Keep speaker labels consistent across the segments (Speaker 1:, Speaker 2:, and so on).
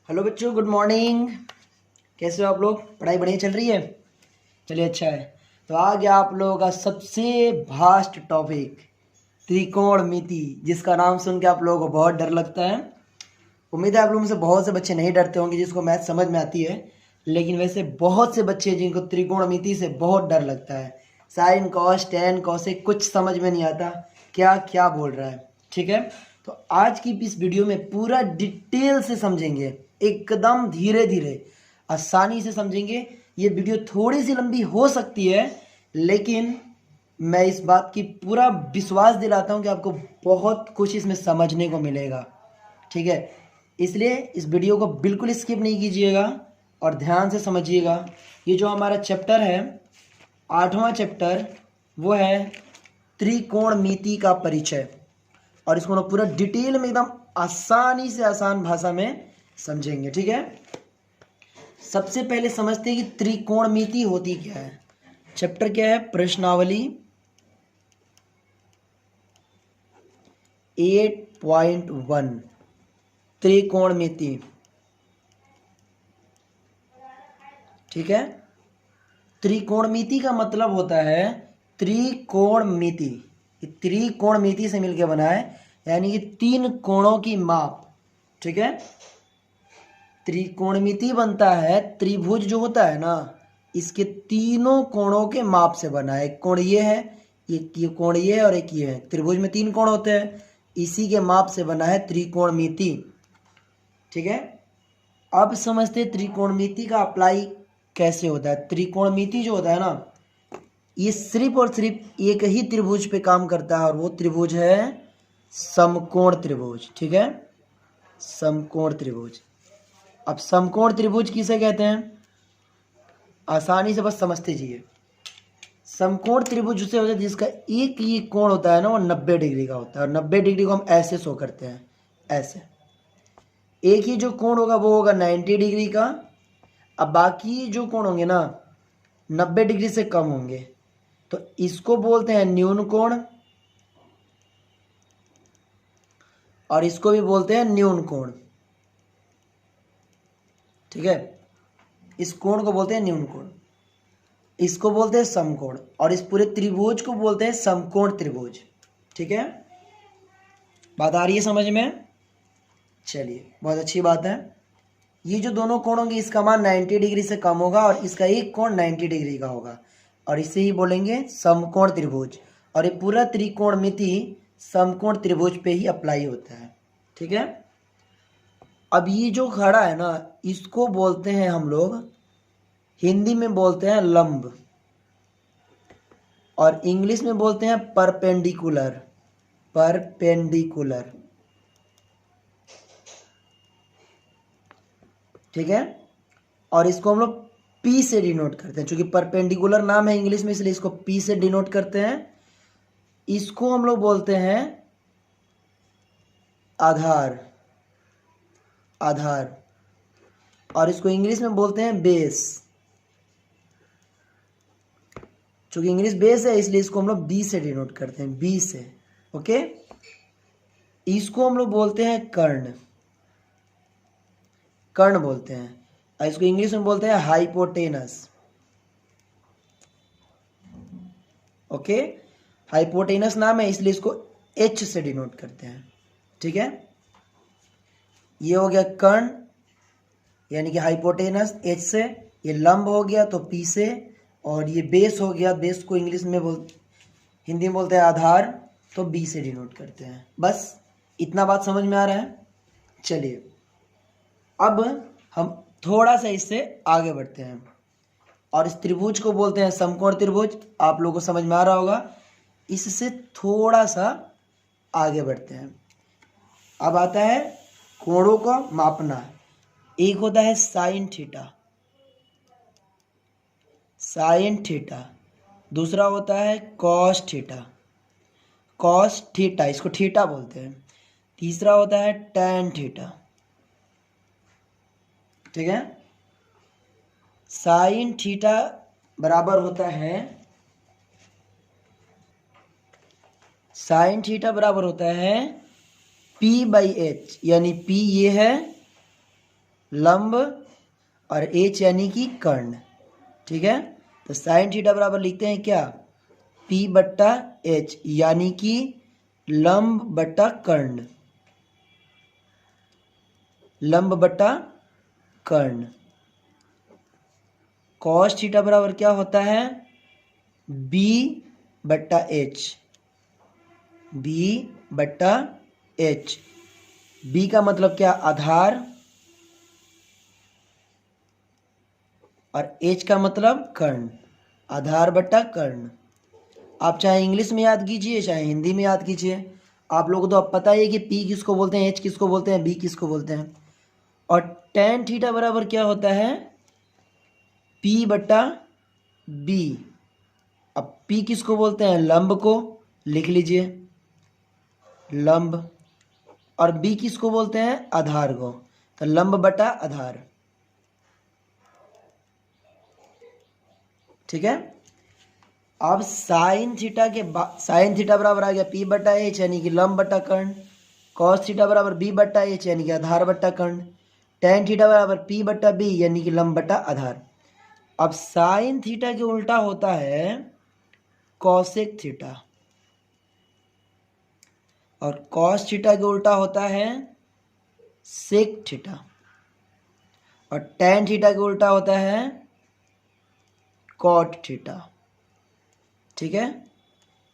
Speaker 1: Hello बच्चों, good morning. कैसे हो आप लोग? पढ़ाई बढ़िया चल रही है? चलिए, अच्छा है। तो आ गया आप लोगों का सबसे भास्ट टॉपिक, त्रिकोणमिति, जिसका नाम सुन के आप लोगों को बहुत डर लगता है। उम्मीद है आप लोगों में से बहुत से बच्चे नहीं डरते होंगे जिसको मैथ समझ में आती है, लेकिन वैसे बहुत से बच्चे जिनको त्रिकोणमिति से बहुत डर लगता है। साइन कॉस टेन कॉसेक कुछ समझ में नहीं आता, क्या क्या बोल रहा है। ठीक है, तो आज की इस वीडियो में पूरा डिटेल से समझेंगे, एकदम धीरे धीरे आसानी से समझेंगे। ये वीडियो थोड़ी सी लंबी हो सकती है, लेकिन मैं इस बात की पूरा विश्वास दिलाता हूँ कि आपको बहुत कुछ इसमें समझने को मिलेगा। ठीक है, इसलिए इस वीडियो को बिल्कुल स्किप नहीं कीजिएगा और ध्यान से समझिएगा। ये जो हमारा चैप्टर है, 8वां चैप्टर, वो है त्रिकोणमिति का परिचय, और इसको ना पूरा डिटेल में एकदम आसानी से आसान भाषा में समझेंगे। ठीक है, सबसे पहले समझते हैं कि त्रिकोणमिति होती क्या है। चैप्टर क्या है? प्रश्नावली 8.1 त्रिकोणमिति। ठीक है, त्रिकोणमिति का मतलब होता है त्रिकोणमिति। त्रिकोणमिति से मिलकर बना है, यानी कि तीन कोणों की माप। ठीक है, त्रिकोणमिति बनता है, त्रिभुज जो होता है ना, इसके तीनों कोणों के माप से बना है। एक कोण ये है, एक ये कोण ये है, और एक ये है। त्रिभुज में तीन कोण होते हैं, इसी के माप से बना है त्रिकोणमिति। ठीक है, अब समझते त्रिकोणमिति का अप्लाई कैसे होता है। त्रिकोणमिति जो होता है ना, ये सिर्फ और सिर्फ एक ही त्रिभुज पे काम करता है, और वो त्रिभुज है समकोण त्रिभुज। ठीक है, समकोण त्रिभुज। अब समकोण त्रिभुज किसे कहते हैं, आसानी से बस समझते जाइए। समकोण त्रिभुज उसे होता है जिसका एक ही कोण होता है ना, वो 90 डिग्री का होता है, और 90 डिग्री को हम ऐसे शो करते हैं, ऐसे। एक ही जो कोण होगा वो होगा 90 डिग्री का। अब बाकी जो कोण होंगे ना, 90 डिग्री से कम होंगे, तो इसको बोलते हैं न्यून कोण, और इसको भी बोलते हैं न्यून कोण। ठीक है, इस कोण को बोलते हैं न्यून कोण, इसको बोलते हैं समकोण, और इस पूरे त्रिभुज को बोलते हैं समकोण त्रिभुज। ठीक है, बात आ रही है समझ में? चलिए, बहुत अच्छी बात है। ये जो दोनों कोण होंगे, इसका मान 90 डिग्री से कम होगा, और इसका एक कोण 90 डिग्री का होगा, और इसे ही बोलेंगे समकोण त्रिभुज। और ये पूरा त्रिकोणमिति समकोण त्रिभुज पे ही अप्लाई होता है। ठीक है, अब ये जो खड़ा है ना, इसको बोलते हैं हम लोग, हिंदी में बोलते हैं लंब, और इंग्लिश में बोलते हैं परपेंडिकुलर। परपेंडिकुलर। ठीक है, और इसको हम लोग पी से डिनोट करते हैं, क्योंकि परपेंडिकुलर नाम है इंग्लिश में, इसलिए इसको पी से डिनोट करते हैं। इसको हम लोग बोलते हैं आधार। आधार, और इसको इंग्लिश में बोलते हैं बेस। चूंकि इंग्लिश बेस है, इसलिए इसको हम लोग बी से डिनोट करते हैं, बी से। ओके, इसको हम लोग बोलते हैं कर्ण। कर्ण बोलते हैं, और इसको इंग्लिश में बोलते हैं हाइपोटेनस। ओके, हाइपोटेनस नाम है, इसलिए इसको एच से डिनोट करते हैं। ठीक है, ये हो गया कर्ण, यानी कि हाइपोटेनस, एच से। ये लंब हो गया तो पी से, और ये बेस हो गया, बेस को इंग्लिश में हिंदी में बोलते हैं आधार, तो बी से डिनोट करते हैं। बस इतना बात समझ में आ रहा है? चलिए, अब हम थोड़ा सा इससे आगे बढ़ते हैं, और इस त्रिभुज को बोलते हैं समकोण त्रिभुज। आप लोगों को समझ में आ रहा होगा। इससे थोड़ा सा आगे बढ़ते हैं। अब आता है कोणों को मापना। एक होता है साइन थीटा, साइन थीटा। दूसरा होता है कॉस थीटा, कॉस थीटा, इसको थीटा बोलते हैं। तीसरा होता है टैन थीटा। ठीक है, साइन थीटा बराबर होता है, साइन थीटा बराबर होता है P/H, यानी P ये है, लंब और एच यानी कि कर्ण। ठीक है, तो साइन थीटा बराबर लिखते हैं क्या, पी बट्टा एच यानी कि लंब बट्टा कर्ण, लंब बट्टा कर्ण। कॉस थीटा बराबर क्या होता है, बी बट्टा एच, बी बट्टा एच। बी का मतलब क्या, आधार, और एच का मतलब कर्ण, आधार बट्टा कर्ण। आप चाहे इंग्लिश में याद कीजिए चाहे हिंदी में याद कीजिए, आप लोगों को तो अब पता ही है कि पी किसको बोलते हैं, एच किसको बोलते हैं, बी किसको बोलते हैं। और टेन थीटा बराबर क्या होता है, पी बट्टा बी। अब पी किसको बोलते हैं, लंब को, लिख लीजिए लंब, और बी किसको बोलते हैं, आधार को, तो लंब बटा आधार। ठीक है, अब साइन थीटा के बाद साइन थीटा बराबर आ गया पी बटा एच यानी कि लंब बटा कर्ण, कॉस थीटा बराबर बी बटा एच यानी कि आधार बटा कर्ण, टेन थीटा बराबर पी बटा बी यानी कि लंब बटा आधार। अब साइन थीटा के उल्टा होता है कॉसेक थीटा, और कॉस थीटा के उल्टा होता है सेक थीटा, और टेन थीटा के उल्टा होता है कॉट थीटा। ठीक है,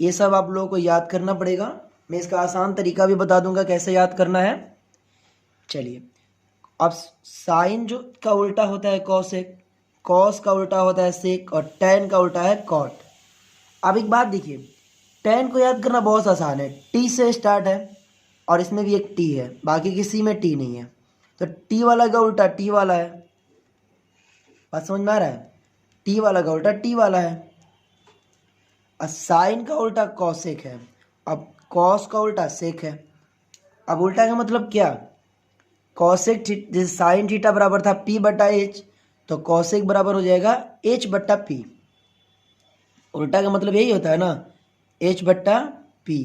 Speaker 1: ये सब आप लोगों को याद करना पड़ेगा, मैं इसका आसान तरीका भी बता दूंगा कैसे याद करना है। चलिए, अब साइन जो का उल्टा होता है कॉसेक, कॉस का उल्टा होता है सेक, और टेन का उल्टा है कॉट। अब एक बात देखिए, टेन को याद करना बहुत आसान है, टी से स्टार्ट है और इसमें भी एक टी है, बाकी किसी में टी नहीं है, तो टी वाला का उल्टा टी वाला है। बात समझ में आ रहा है, टी वाला का उल्टा टी वाला है। और साइन का उल्टा कॉसेक है, अब कॉस का उल्टा सेक है। अब उल्टा का मतलब क्या, कॉसेक जैसे साइन थीटा बराबर था पी बटा एच, तो कॉसेक बराबर हो जाएगा एच बट्टा पी। उल्टा का मतलब यही होता है ना, एच बट्टा पी।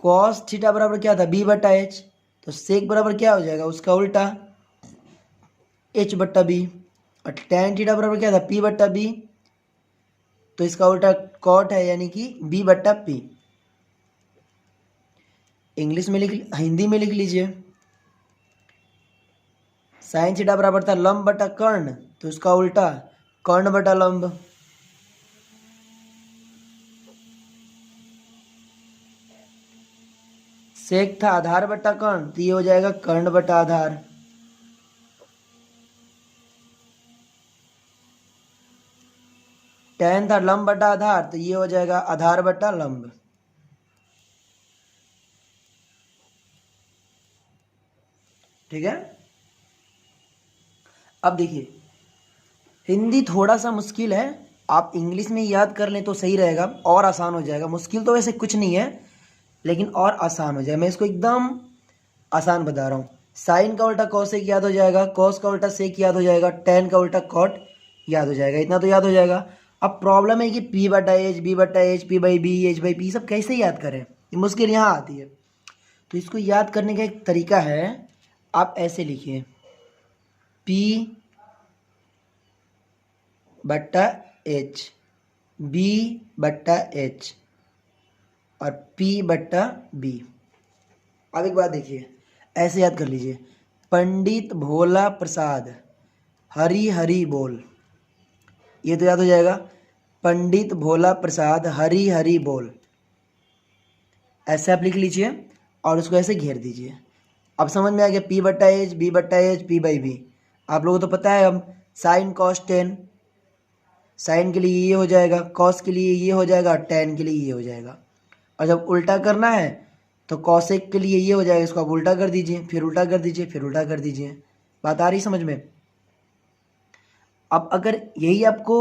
Speaker 1: कॉस थीटा बराबर क्या था, बी बटा एच, तो सेक बराबर क्या हो जाएगा, उसका उल्टा एच बट्टा बी। और टेन थीटा बराबर क्या था, पी बट्टा बी, तो इसका उल्टा कॉट है यानी कि बी बट्टा पी। इंग्लिश में हिंदी में लिख लीजिए, साइन थीटा बराबर था लंब बटा कर्ण, तो इसका उल्टा कर्ण बटा लंब। सेक था आधार बटा कर्ण, तो ये हो जाएगा कर्ण बटा आधार। टेन था लंब बटा आधार, तो ये हो जाएगा आधार बटा लंब। ठीक है, अब देखिए हिंदी थोड़ा सा मुश्किल है, आप इंग्लिश में याद कर लें तो सही रहेगा और आसान हो जाएगा। मुश्किल तो वैसे कुछ नहीं है लेकिन और आसान हो जाएगा, मैं इसको एकदम आसान बता रहा हूँ। साइन का उल्टा कॉसेक याद हो जाएगा, कॉस का उल्टा सेक याद हो जाएगा, टेन का उल्टा कॉट याद हो जाएगा, इतना तो याद हो जाएगा। अब प्रॉब्लम है कि पी बटा एच, बी बटा H, P by B, H by P सब कैसे याद करें, ये मुश्किल यहाँ आती है। तो इसको याद करने का एक तरीका है, आप ऐसे लिखिए पी बट्टा एच, बी बट्टा एच, और पी बट्टा बी। अब एक बात देखिए, ऐसे याद कर लीजिए, पंडित भोला प्रसाद हरी हरी बोल, ये तो याद हो जाएगा, पंडित भोला प्रसाद हरी हरी बोल, ऐसे आप लिख लीजिए और उसको ऐसे घेर दीजिए। अब समझ में आ गया, पी बट्टा एच, बी बट्टा एच, पी बाई बी। आप लोगों को तो पता है, हम साइन कॉस टेन, साइन के लिए ये हो जाएगा, कॉस के लिए ये हो जाएगा, टेन के लिए ये हो जाएगा। और जब उल्टा करना है तो कॉसेक के लिए ये हो जाएगा, इसको आप उल्टा कर दीजिए, फिर उल्टा कर दीजिए, फिर उल्टा कर दीजिए। बात आ रही समझ में। अब अगर यही आपको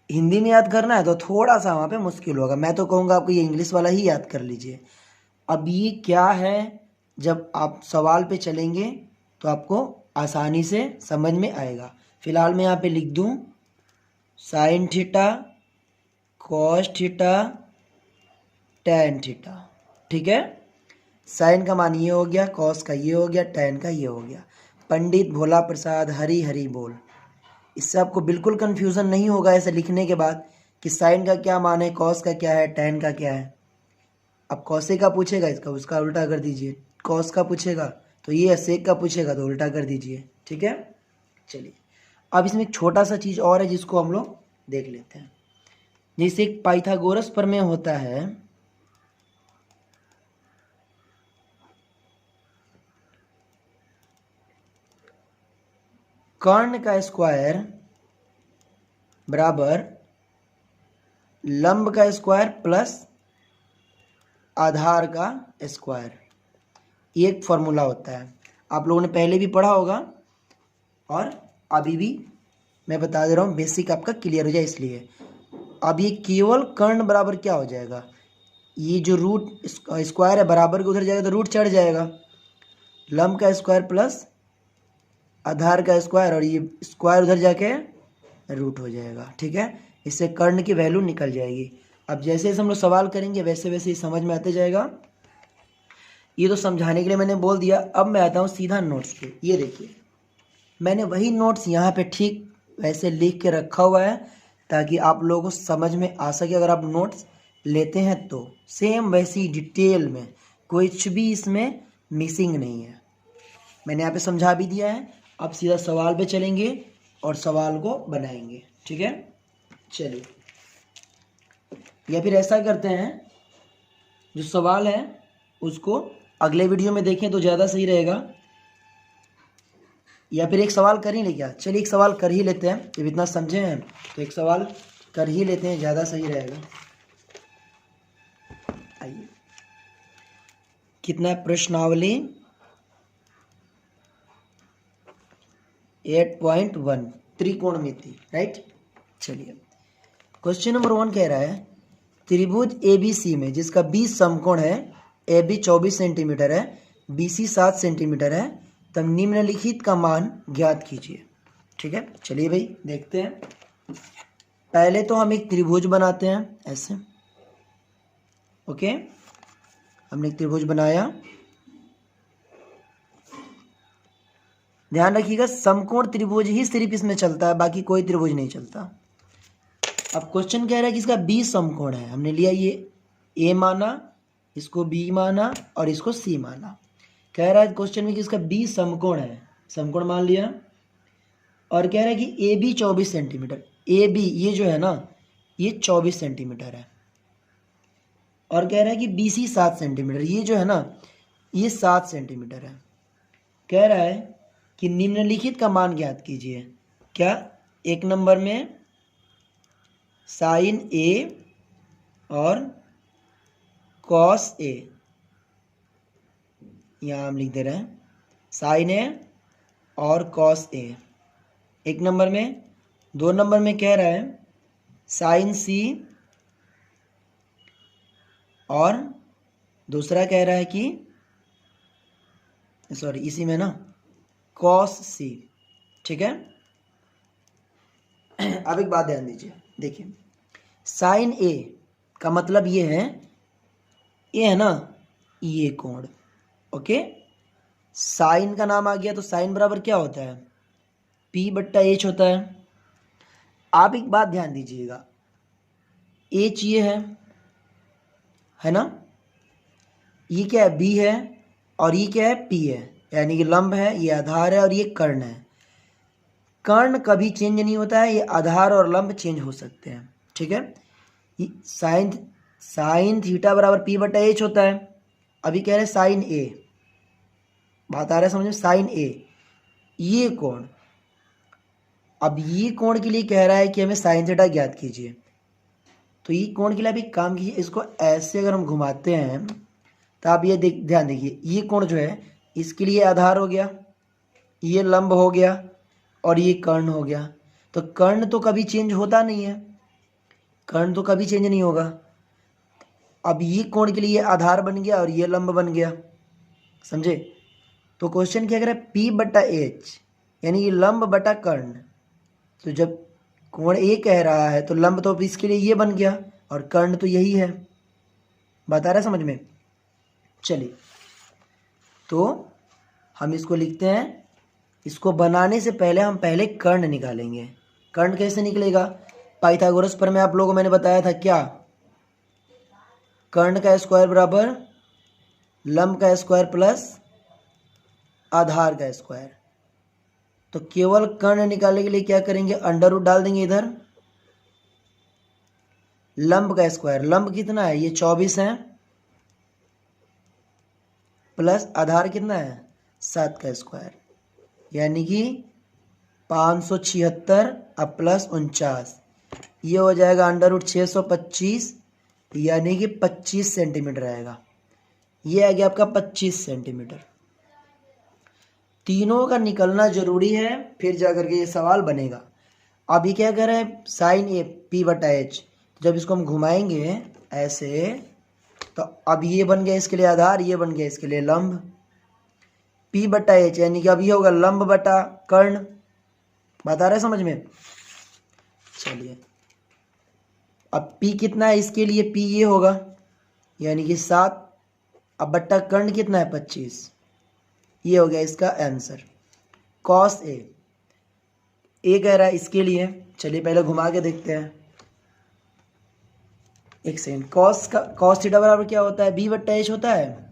Speaker 1: हिंदी में याद करना है तो थोड़ा सा वहाँ पे मुश्किल होगा, मैं तो कहूँगा आपको ये इंग्लिश वाला ही याद कर लीजिए। अब ये क्या है, जब आप सवाल पे चलेंगे तो आपको आसानी से समझ में आएगा। फिलहाल मैं यहाँ पे लिख दूँ sine theta, cos theta, tan theta. ठीक है, साइन का मान ये हो गया, कॉस का ये हो गया, टैन का ये हो गया। पंडित भोला प्रसाद हरी हरी बोल। इससे आपको बिल्कुल कन्फ्यूज़न नहीं होगा ऐसे लिखने के बाद कि साइन का क्या मान है, कॉस का क्या है, टैन का क्या है। अब कॉसे का पूछेगा इसका उसका उल्टा कर दीजिए, कॉस का पूछेगा तो ये, सेक का पूछेगा तो उल्टा कर दीजिए। ठीक है, चलिए अब इसमें एक छोटा सा चीज़ और है जिसको हम लोग देख लेते हैं। जैसे एक पाइथागोरस प्रमेय होता है, कर्ण का स्क्वायर बराबर लंब का स्क्वायर प्लस आधार का स्क्वायर, ये एक फॉर्मूला होता है। आप लोगों ने पहले भी पढ़ा होगा और अभी भी मैं बता दे रहा हूँ, बेसिक आपका क्लियर हो जाए इसलिए। अब ये केवल कर्ण बराबर क्या हो जाएगा, ये जो रूट स्क्वायर है बराबर के उधर जाएगा तो रूट चढ़ जाएगा, लंब का स्क्वायर प्लस आधार का स्क्वायर, और ये स्क्वायर उधर जाके रूट हो जाएगा। ठीक है, इससे कर्ण की वैल्यू निकल जाएगी। अब जैसे जैसे हम लोग सवाल करेंगे वैसे वैसे ही समझ में आते जाएगा। ये तो समझाने के लिए मैंने बोल दिया। अब मैं आता हूँ सीधा नोट्स पे। ये देखिए मैंने वही नोट्स यहाँ पे ठीक वैसे लिख के रखा हुआ है ताकि आप लोगों को समझ में आ सके। अगर आप नोट्स लेते हैं तो सेम वैसी डिटेल में, कुछ भी इसमें मिसिंग नहीं है। मैंने यहाँ पे समझा भी दिया है। अब सीधा सवाल पे चलेंगे और सवाल को बनाएंगे। ठीक है, चलिए। या फिर ऐसा करते हैं, जो सवाल है उसको अगले वीडियो में देखें तो ज़्यादा सही रहेगा। या फिर एक सवाल कर ही ले क्या, चलिए एक सवाल कर ही लेते हैं। जब इतना समझे हैं तो एक सवाल कर ही लेते हैं, ज़्यादा सही रहेगा। आइए, कितना है प्रश्नावली 8.1 त्रिकोणमिति, राइट। चलिए क्वेश्चन नंबर 1 कह रहा है त्रिभुज ABC में जिसका 20 समकोण है, AB 24 सेंटीमीटर है, BC 7 सेंटीमीटर है, तब निम्नलिखित का मान ज्ञात कीजिए। ठीक है, चलिए भाई देखते हैं। पहले तो हम एक त्रिभुज बनाते हैं ऐसे। ओके, हमने एक त्रिभुज बनाया। ध्यान रखिएगा समकोण त्रिभुज ही सिर्फ इसमें चलता है, बाकी कोई त्रिभुज नहीं चलता। अब क्वेश्चन कह रहा है कि इसका 20 समकोण है। हमने लिया ये A माना, इसको B माना और इसको C माना। कह रहा है क्वेश्चन में कि इसका 20 समकोण है, समकोण मान लिया। और कह रहा है कि AB 24 सेंटीमीटर, AB ये जो है ना ये 24 सेंटीमीटर है। और कह रहा है कि BC 7 सेंटीमीटर, ये जो है ना ये 7 सेंटीमीटर है। कह रहा है कि निम्नलिखित का मान ज्ञात कीजिए। क्या, एक नंबर में साइन A और कॉस A, यहाँ हम लिख दे रहे हैं साइन A और कॉस A। एक नंबर में, 2 नंबर में कह रहा है साइन C और दूसरा कह रहा है कि सॉरी इसी में ना कॉस C। ठीक है, अब एक बात ध्यान दीजिए, देखिए साइन A का मतलब ये है ना ये कोण। ओके, साइन का नाम आ गया तो साइन बराबर क्या होता है, P/H होता है। आप एक बात ध्यान दीजिएगा, H ये है ना, ये क्या है B है और ये क्या है P है, यानी कि लंब है, ये आधार है और ये कर्ण है। कर्ण कभी चेंज नहीं होता है, ये आधार और लंब चेंज हो सकते हैं। ठीक है, साइन थीटा बराबर P/H होता है। अभी कह रहे हैं साइन A, बात आ रहा है समझ में, साइन A ये कोण। अब ये कोण के लिए कह रहा है कि हमें साइन थीटा ज्ञात कीजिए। तो ये कोण के लिए अभी काम कीजिए, इसको ऐसे अगर हम घुमाते हैं तो आप ये ध्यान देखिए, ये कोण जो है इसके लिए आधार हो गया, ये लंब हो गया और ये कर्ण हो गया। तो कर्ण तो कभी चेंज होता नहीं है, कर्ण तो कभी चेंज नहीं होगा। अब ये कोण के लिए ये आधार बन गया और ये लंब बन गया, समझे। तो क्वेश्चन क्या कह रहा है, P/H यानी ये लंब बटा कर्ण। तो जब कोण A कह रहा है तो लंब तो इसके लिए ये बन गया और कर्ण तो यही है। बता रहा है समझ में। चलिए तो हम इसको लिखते हैं, इसको बनाने से पहले हम पहले कर्ण निकालेंगे। कर्ण कैसे निकलेगा? पाइथागोरस पर में आप लोगों को मैंने बताया था क्या, कर्ण का स्क्वायर बराबर लंब का स्क्वायर प्लस आधार का स्क्वायर। तो केवल कर्ण निकालने के लिए क्या करेंगे, अंडर रूट डाल देंगे इधर, लंब का स्क्वायर, लंब कितना है ये 24 है, प्लस आधार कितना है 7 का स्क्वायर, यानी कि 576 अब प्लस 49, ये हो जाएगा अंडर रूट 625, यानी कि 25 सेंटीमीटर आएगा। ये आ गया आपका 25 सेंटीमीटर। तीनों का निकलना जरूरी है, फिर जाकर के ये सवाल बनेगा। अभी क्या कर रहे हैं, साइन ए पी बटा एच, जब इसको हम घुमाएंगे ऐसे तो अब ये बन गया इसके लिए आधार, ये बन गया इसके लिए लंब, पी बटा एच यानी कि अब ये होगा लंब बटा कर्ण। बता रहे समझ में? चलिए अब पी कितना है इसके लिए, पी ये होगा यानी कि 7, अब बट्टा कर्ण कितना है 25, ये हो गया इसका आंसर। कॉस ए कह रहा है इसके लिए, चलिए पहले घुमा के देखते हैं। एक सेकंड, कॉस थीटा बराबर क्या होता है, बी बट्टा एच होता है,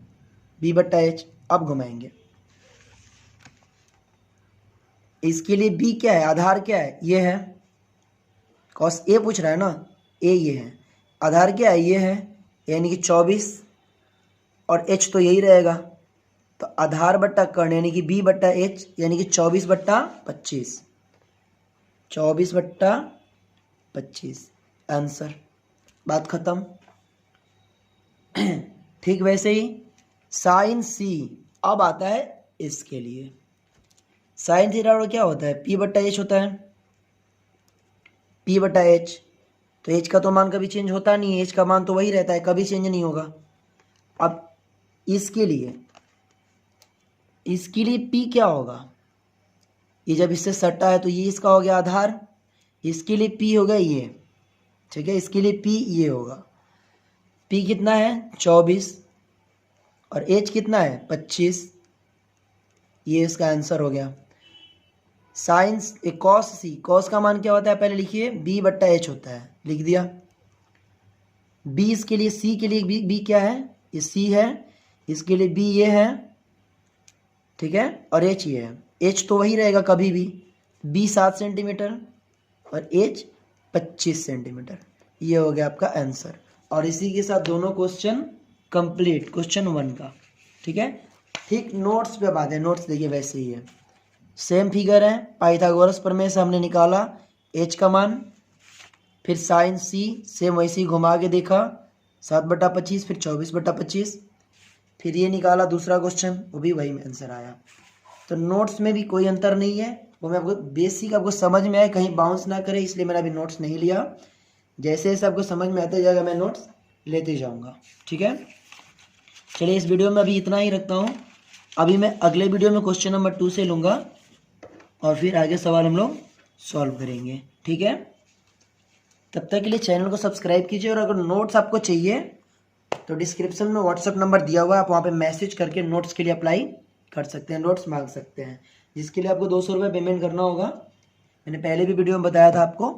Speaker 1: बी बट्टा एच। अब घुमाएंगे, इसके लिए बी क्या है, आधार क्या है, ये है, कॉस ए पूछ रहा है ना, ए ये है, आधार क्या है ये है, यानी कि 24, और एच तो यही रहेगा, तो आधार बट्टा कर्ण यानी कि बी बट्टा एच यानी कि 24 बट्टा 25, 24 बट्टा 25 आंसर। बात खत्म। ठीक वैसे ही साइन सी, अब आता है इसके लिए। साइन थीटा क्या होता है, पी बट्टा एच होता है, पी बट्टा एच, तो एच का तो मान कभी चेंज होता नहीं है, एच का मान तो वही रहता है, कभी चेंज नहीं होगा। अब इसके लिए पी क्या होगा, ये जब इससे सटा है तो ये इसका हो गया आधार, इसके लिए पी होगा ये, ठीक है, इसके लिए पी ये होगा, पी कितना है 24 और एच कितना है 25, ये इसका आंसर हो गया। साइंस कॉस सी, कॉस का मान क्या होता है पहले लिखिए, बी बट्टा एच होता है, लिख दिया। बी इसके लिए, सी के लिए बी क्या है, ये सी है, इसके लिए बी ये है, ठीक है, और एच ये है, एच तो वही रहेगा कभी भी, बी 7 सेंटीमीटर और एच 25 सेंटीमीटर, ये हो गया आपका आंसर। और इसी के साथ दोनों क्वेश्चन कंप्लीट, क्वेश्चन 1 का, ठीक है। ठीक नोट्स पे बात है, नोट्स देखिए वैसे ही है, सेम फिगर है, पाइथागोरस प्रमेय से हमने निकाला एच का मान, फिर साइन सी सेम वैसे ही घुमा के देखा 7/25, फिर 24/25, फिर ये निकाला दूसरा क्वेश्चन, वो भी वही आंसर आया। तो नोट्स में भी कोई अंतर नहीं है, वो मैं आपको बेसिक आपको समझ में आए, कहीं बाउंस ना करे, इसलिए मैंने अभी नोट्स नहीं लिया। जैसे जैसे आपको समझ में आता जाएगा मैं नोट्स लेते जाऊंगा, ठीक है। चलिए इस वीडियो में अभी इतना ही रखता हूँ, अभी मैं अगले वीडियो में क्वेश्चन नंबर 2 से लूँगा और फिर आगे सवाल हम लोग सॉल्व करेंगे, ठीक है। तब तक के लिए चैनल को सब्सक्राइब कीजिए, और अगर नोट्स आपको चाहिए तो डिस्क्रिप्शन में व्हाट्सअप नंबर दिया हुआ है, आप वहाँ पे मैसेज करके नोट्स के लिए अप्लाई कर सकते हैं, नोट्स मांग सकते हैं, जिसके लिए आपको 200 रुपये पेमेंट करना होगा। मैंने पहले भी वीडियो में बताया था आपको,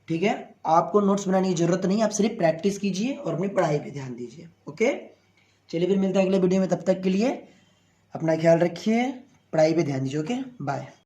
Speaker 1: ठीक है। आपको नोट्स बनाने की जरूरत नहीं, आप सिर्फ प्रैक्टिस कीजिए और अपनी पढ़ाई पे ध्यान दीजिए, ओके। चलिए फिर मिलते हैं अगले वीडियो में, तब तक के लिए अपना ख्याल रखिए, पढ़ाई पे ध्यान दीजिए, ओके, बाय।